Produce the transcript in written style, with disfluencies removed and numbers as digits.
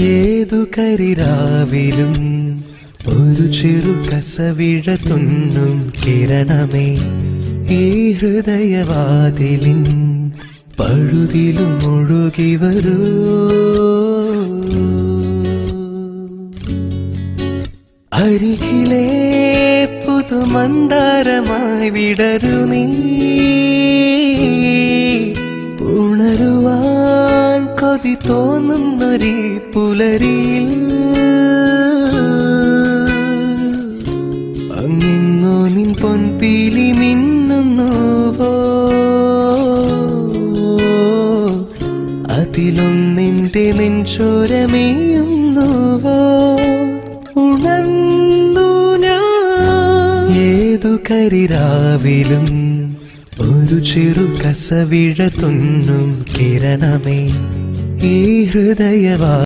ഏതു കരിരാവിലും ഒരു ചെറു കസവിഴ തുന്നും കിരണമേ ഈ ഹൃദയവാതിലിൻ പഴുതിലും ഒഴുകി വരൂ. അരികിലെ പുതുമന്ദാരമായി വിടരു നീ, ഉണരുവാൻ കൊതി തോന്നുന്നൊരീ പുലരിയിൽ അങ്ങിങ്ങോ നിൻ പൊൻപീലി മിന്നുന്നുവോ, അതിലൊന്നിന്റെ നെഞ്ചോരമേയുന്നുവോ. ഉണർന്നു ഞാൻ ഏതു കരിരാവിലും ഒരു ചെറു കസവിഴ തുന്നും കിരണമേ ഈ ഹൃദയവാ